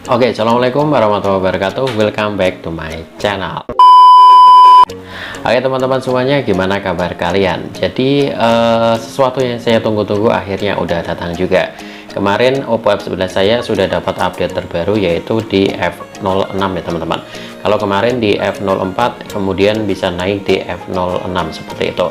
Oke, assalamualaikum warahmatullahi wabarakatuh. Welcome back to my channel. Oke teman-teman semuanya, gimana kabar kalian? Jadi sesuatu yang saya tunggu-tunggu akhirnya udah datang juga. Kemarin Oppo F11 saya sudah dapat update terbaru, yaitu di F06 ya teman-teman. Kalau kemarin di F04, kemudian bisa naik di F06 seperti itu.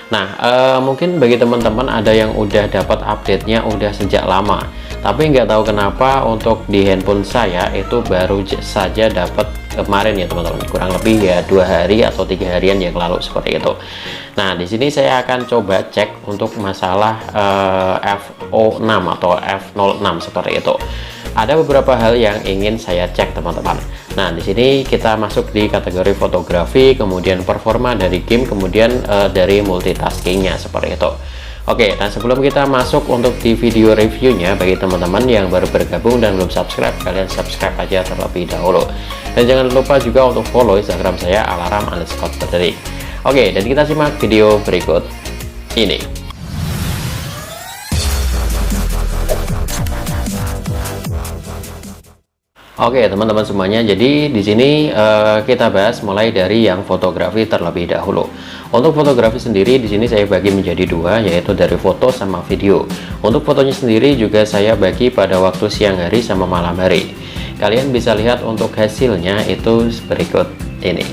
Nah, mungkin bagi teman-teman ada yang udah dapat update-nya udah sejak lama, tapi nggak tahu kenapa untuk di handphone saya itu baru saja dapat kemarin ya teman-teman, kurang lebih ya 2 hari atau 3 harian yang lalu seperti itu. Nah, di sini saya akan coba cek untuk masalah F06 atau F06 seperti itu. Ada beberapa hal yang ingin saya cek teman-teman. Nah, di sini kita masuk di kategori fotografi, kemudian performa dari game, kemudian dari multitaskingnya seperti itu. Oke, nah sebelum kita masuk untuk di video reviewnya, bagi teman-teman yang baru bergabung dan belum subscribe, kalian subscribe aja terlebih dahulu. Dan jangan lupa juga untuk follow Instagram saya @alaram_detik. Oke, dan kita simak video berikut ini. Oke teman-teman semuanya, jadi di sini kita bahas mulai dari yang fotografi terlebih dahulu. Untuk fotografi sendiri di sini saya bagi menjadi dua, yaitu dari foto sama video. Untuk fotonya sendiri juga saya bagi pada waktu siang hari sama malam hari. Kalian bisa lihat untuk hasilnya itu berikut ini.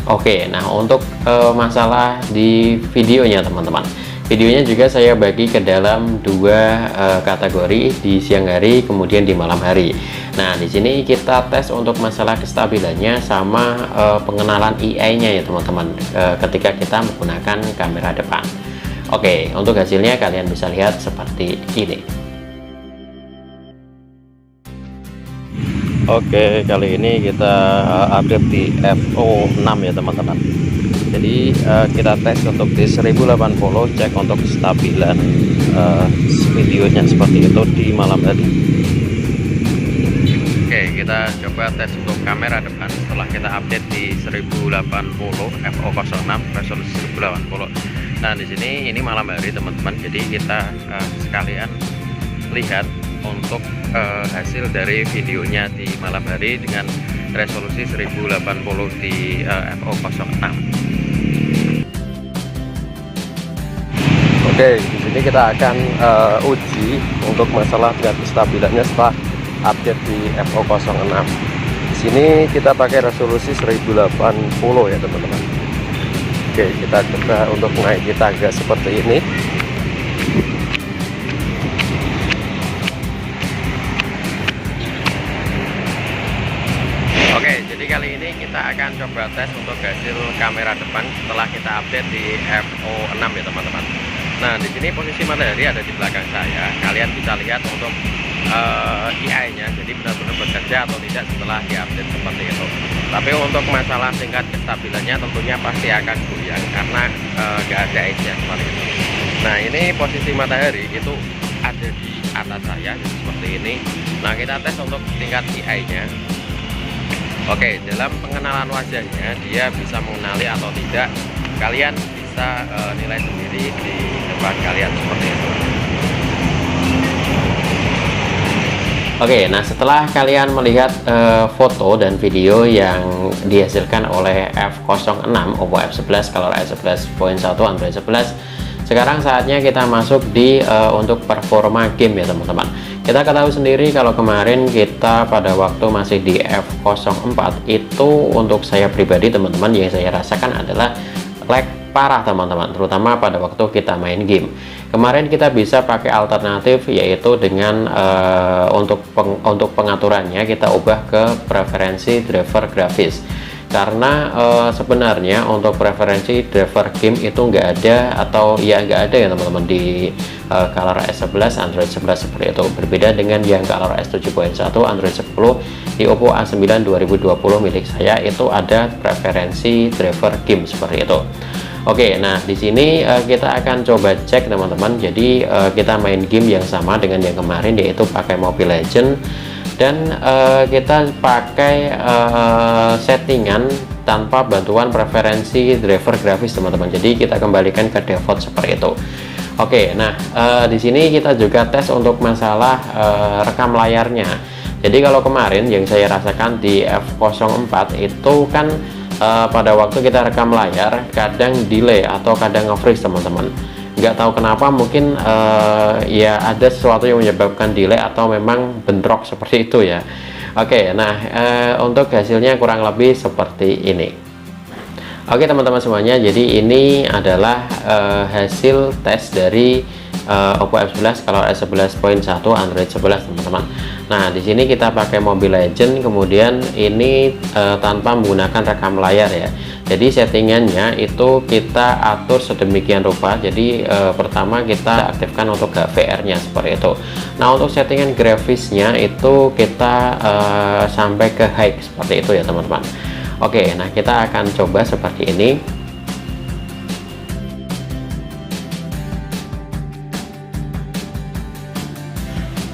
Oke, nah untuk masalah di videonya teman-teman, videonya juga saya bagi ke dalam dua kategori, di siang hari kemudian di malam hari. Nah, di sini kita tes untuk masalah kestabilannya sama pengenalan AI-nya ya teman-teman, ketika kita menggunakan kamera depan. Oke, untuk hasilnya kalian bisa lihat seperti ini. Oke, kali ini kita update di F06 ya teman-teman. Jadi kita tes untuk di 1080, cek untuk kestabilan videonya seperti itu di malam hari. Oke, kita coba tes untuk kamera depan setelah kita update di 1080 F06 resolusi 1080. Nah, di sini ini malam hari teman-teman. Jadi kita sekalian lihat untuk hasil dari videonya di malam hari dengan resolusi 1080 di F06. Oke, di sini kita akan uji untuk masalah tingkat kestabilannya setelah update di F06. Di sini kita pakai resolusi 1080 ya teman-teman. Oke, kita coba untuk naik tangga seperti ini. Oke, jadi kali ini kita akan coba tes untuk hasil kamera depan setelah kita update di F06 ya teman-teman. Nah, di sini posisi matahari ada di belakang saya. Kalian bisa lihat untuk AI-nya, jadi benar-benar bekerja atau tidak setelah diupdate seperti itu. Tapi untuk masalah tingkat kestabilannya tentunya pasti akan goyang karena nggak ada edge-nya seperti itu. Nah, ini posisi matahari itu ada di atas saya seperti ini. Nah, kita tes untuk tingkat AI-nya. Oke, dalam pengenalan wajahnya dia bisa mengenali atau tidak, kalian bisa nilai sendiri di depan kalian seperti itu. Oke, nah setelah kalian melihat foto dan video yang dihasilkan oleh F06 Oppo F11 Color S11.1 Android 11, sekarang saatnya kita masuk di untuk performa game ya teman-teman. Kita ketahui sendiri kalau kemarin kita pada waktu masih di F04 itu untuk saya pribadi teman-teman yang saya rasakan adalah lag parah teman-teman, terutama pada waktu kita main game. Kemarin kita bisa pakai alternatif, yaitu dengan untuk pengaturannya kita ubah ke preferensi driver grafis. Karena sebenarnya untuk preferensi driver game itu nggak ada, atau ya nggak ada ya teman-teman di Color S11 Android 11 seperti itu. Berbeda dengan yang Color S7.1 Android 10 di Oppo A9 2020 milik saya, itu ada preferensi driver game seperti itu. Oke, nah di sini kita akan coba cek teman-teman. Jadi kita main game yang sama dengan yang kemarin, yaitu pakai Mobile Legends, dan kita pakai settingan tanpa bantuan preferensi driver grafis teman-teman. Jadi kita kembalikan ke default seperti itu. Oke, nah di sini kita juga tes untuk masalah rekam layarnya. Jadi kalau kemarin yang saya rasakan di F04 itu kan pada waktu kita rekam layar kadang delay atau kadang nge-freeze teman-teman. Nggak tahu kenapa, mungkin ya ada sesuatu yang menyebabkan delay atau memang bentrok seperti itu ya. Oke, nah untuk hasilnya kurang lebih seperti ini. Oke teman-teman semuanya, jadi ini adalah hasil tes dari Oppo F11 kalau S11.1 Android 11 teman-teman. Nah di sini kita pakai Mobile Legends, kemudian ini tanpa menggunakan rekam layar ya. Jadi settingannya itu kita atur sedemikian rupa. Jadi pertama kita aktifkan untuk HVR nya seperti itu. Nah untuk settingan grafisnya itu kita sampai ke high seperti itu ya teman-teman. Oke, nah kita akan coba seperti ini.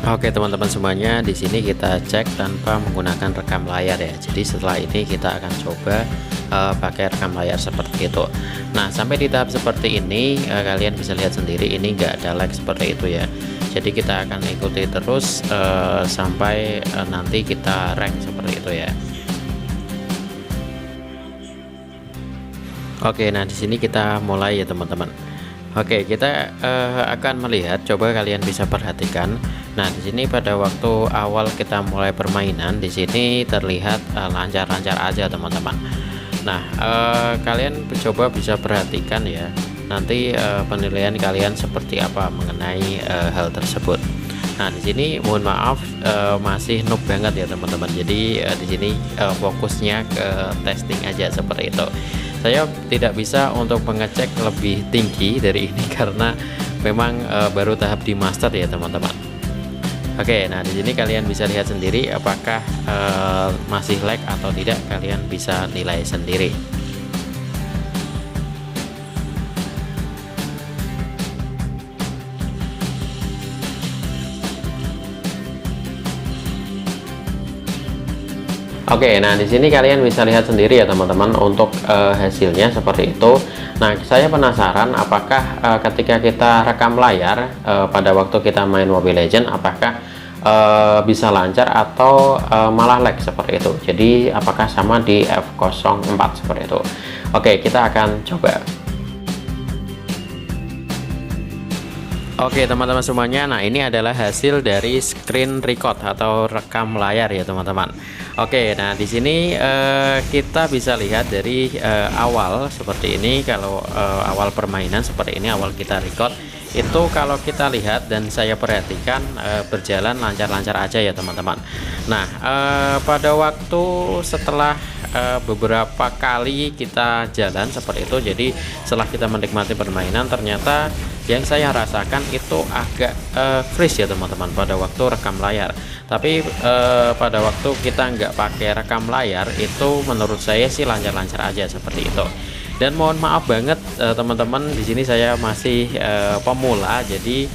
Oke teman-teman semuanya, di sini kita cek tanpa menggunakan rekam layar ya. Jadi setelah ini kita akan coba pakai rekam layar seperti itu. Nah sampai di tahap seperti ini kalian bisa lihat sendiri, ini enggak ada lag seperti itu ya. Jadi kita akan ikuti terus sampai nanti kita rank seperti itu ya. Oke, nah di sini kita mulai ya teman-teman. Oke, kita akan melihat, coba kalian bisa perhatikan. Nah, di sini pada waktu awal kita mulai permainan, di sini terlihat lancar-lancar aja teman-teman. Nah, kalian coba bisa perhatikan ya. Nanti penilaian kalian seperti apa mengenai hal tersebut. Nah, di sini mohon maaf masih noob banget ya teman-teman. Jadi di sini fokusnya ke testing aja seperti itu. Saya tidak bisa untuk mengecek lebih tinggi dari ini karena memang baru tahap di master ya teman-teman. Oke, nah di sini kalian bisa lihat sendiri apakah masih lag atau tidak, kalian bisa nilai sendiri. Oke, nah di sini kalian bisa lihat sendiri ya teman-teman untuk hasilnya seperti itu. Nah, saya penasaran apakah ketika kita rekam layar pada waktu kita main Mobile Legends, apakah bisa lancar atau malah lag seperti itu. Jadi apakah sama di F04 seperti itu. Oke, kita akan coba. Oke teman-teman semuanya, nah ini adalah hasil dari screen record atau rekam layar ya teman-teman. Oke, nah di sini kita bisa lihat dari awal seperti ini. Kalau awal permainan seperti ini, awal kita record itu kalau kita lihat dan saya perhatikan berjalan lancar-lancar aja ya teman-teman. Nah pada waktu setelah beberapa kali kita jalan seperti itu, jadi setelah kita menikmati permainan, ternyata yang saya rasakan itu agak freeze ya teman-teman pada waktu rekam layar. Tapi pada waktu kita nggak pakai rekam layar itu menurut saya sih lancar-lancar aja seperti itu. Dan mohon maaf banget teman-teman, di sini saya masih pemula, jadi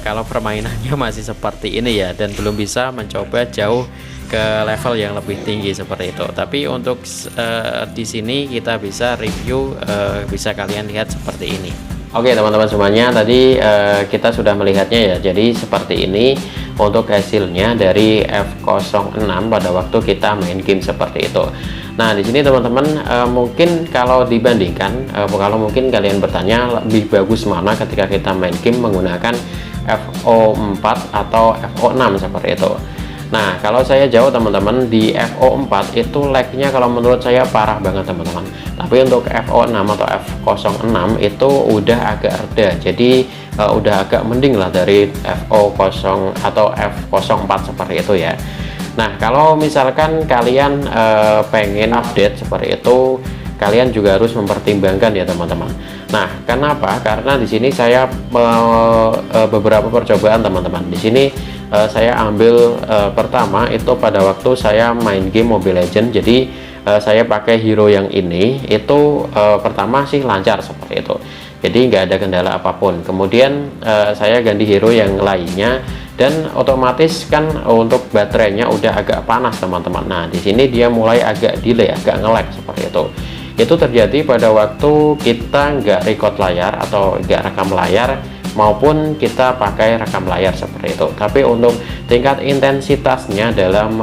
kalau permainannya masih seperti ini ya, dan belum bisa mencoba jauh ke level yang lebih tinggi seperti itu. Tapi untuk di sini kita bisa review, bisa kalian lihat seperti ini. Oke teman-teman semuanya, tadi kita sudah melihatnya ya. Jadi seperti ini untuk hasilnya dari F06 pada waktu kita main game seperti itu. Nah di sini teman-teman mungkin kalau dibandingkan, kalau mungkin kalian bertanya lebih bagus mana ketika kita main game menggunakan FO4 atau FO6 seperti itu. Nah kalau saya jawab teman-teman, di FO4 itu lagnya kalau menurut saya parah banget teman-teman. Tapi untuk FO6 atau F06 itu udah agak reda, jadi udah agak mending lah dari FO0 atau F04 seperti itu ya. Nah kalau misalkan kalian pengen update seperti itu, kalian juga harus mempertimbangkan ya teman-teman. Nah kenapa? Karena di sini saya beberapa percobaan teman-teman. Di sini saya ambil pertama itu pada waktu saya main game Mobile Legends. Jadi saya pakai Hero yang ini itu pertama sih lancar seperti itu, jadi nggak ada kendala apapun. Kemudian saya ganti Hero yang lainnya dan otomatis kan untuk baterainya udah agak panas teman-teman. Nah di sini dia mulai agak delay, agak nge-lag seperti itu. Itu terjadi pada waktu kita nggak record layar atau nggak rekam layar, maupun kita pakai rekam layar seperti itu. Tapi untuk tingkat intensitasnya dalam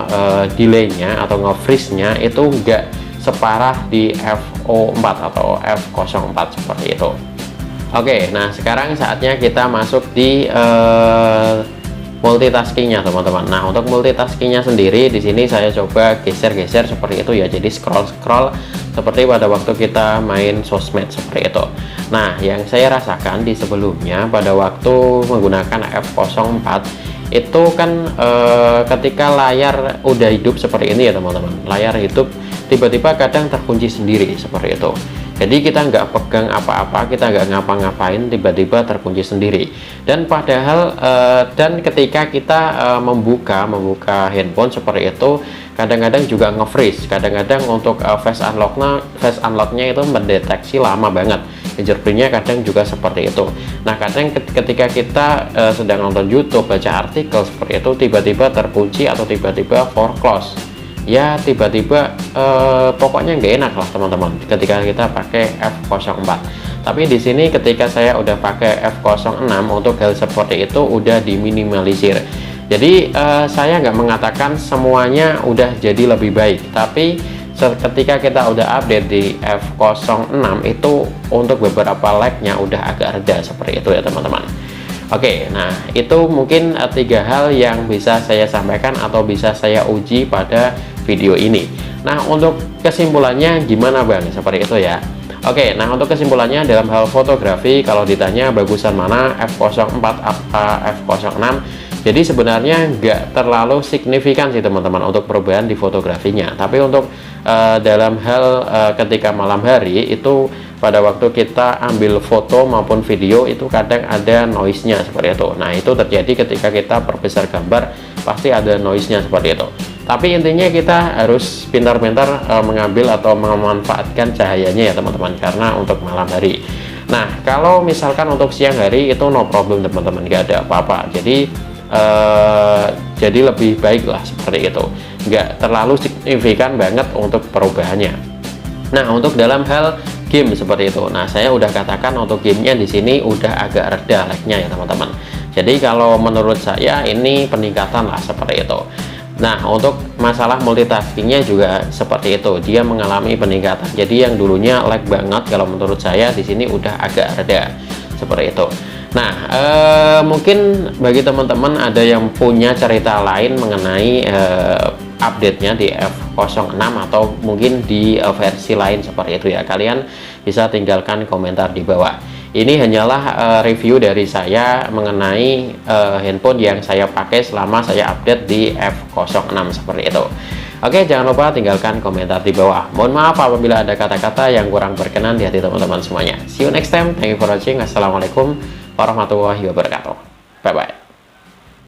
delaynya atau nge-freeze-nya itu nggak separah di FO4 atau F04 seperti itu. Oke, nah sekarang saatnya kita masuk di multitaskingnya teman-teman. Nah untuk multitaskingnya sendiri di sini saya coba geser-geser seperti itu ya, jadi scroll-scroll seperti pada waktu kita main sosmed seperti itu. Nah yang saya rasakan di sebelumnya pada waktu menggunakan F04 itu kan ketika layar udah hidup seperti ini ya teman-teman, layar hidup tiba-tiba kadang terkunci sendiri seperti itu. Jadi kita nggak pegang apa-apa, kita nggak ngapa-ngapain, tiba-tiba terkunci sendiri. Dan padahal dan ketika kita membuka handphone seperti itu, kadang-kadang juga nge-freeze. Kadang-kadang untuk face unlocknya itu mendeteksi lama banget. Fingerprintnya kadang juga seperti itu. Nah kadang ketika kita sedang nonton YouTube, baca artikel seperti itu, tiba-tiba terkunci atau tiba-tiba foreclose. Ya tiba-tiba pokoknya nggak enak lah teman-teman ketika kita pakai F04. Tapi di sini ketika saya udah pakai F06 untuk hal seperti itu udah diminimalisir. Jadi saya nggak mengatakan semuanya udah jadi lebih baik, tapi ketika kita udah update di F06 itu untuk beberapa lag-nya udah agak reda seperti itu ya teman-teman. Oke, nah itu mungkin 3 hal yang bisa saya sampaikan atau bisa saya uji pada video ini. Nah untuk kesimpulannya gimana Bang? Seperti itu ya. Oke, nah untuk kesimpulannya dalam hal fotografi, kalau ditanya bagusan mana F04 apa F06, jadi sebenarnya nggak terlalu signifikan sih teman-teman untuk perubahan di fotografinya. Tapi untuk dalam hal ketika malam hari itu pada waktu kita ambil foto maupun video itu kadang ada noise-nya seperti itu. Nah itu terjadi ketika kita perbesar gambar, pasti ada noise-nya seperti itu. Tapi intinya kita harus pintar-pintar mengambil atau memanfaatkan cahayanya ya teman-teman, karena untuk malam hari. Nah kalau misalkan untuk siang hari itu no problem teman-teman, nggak ada apa-apa. Jadi lebih baik lah seperti itu, nggak terlalu signifikan banget untuk perubahannya. Nah untuk dalam hal game seperti itu, nah saya udah katakan untuk gamenya di sini udah agak reda lag-nya ya teman-teman. Jadi kalau menurut saya ini peningkatan lah seperti itu. Nah untuk masalah multitaskingnya juga seperti itu, dia mengalami peningkatan. Jadi yang dulunya lag banget, kalau menurut saya di sini udah agak reda seperti itu. Nah mungkin bagi teman-teman ada yang punya cerita lain mengenai update-nya di F06 atau mungkin di versi lain seperti itu ya, kalian bisa tinggalkan komentar di bawah. Ini hanyalah review dari saya mengenai handphone yang saya pakai selama saya update di F06 seperti itu. Oke, jangan lupa tinggalkan komentar di bawah. Mohon maaf apabila ada kata-kata yang kurang berkenan di hati teman-teman semuanya. See you next time. Thank you for watching. Assalamualaikum warahmatullahi wabarakatuh. Bye bye.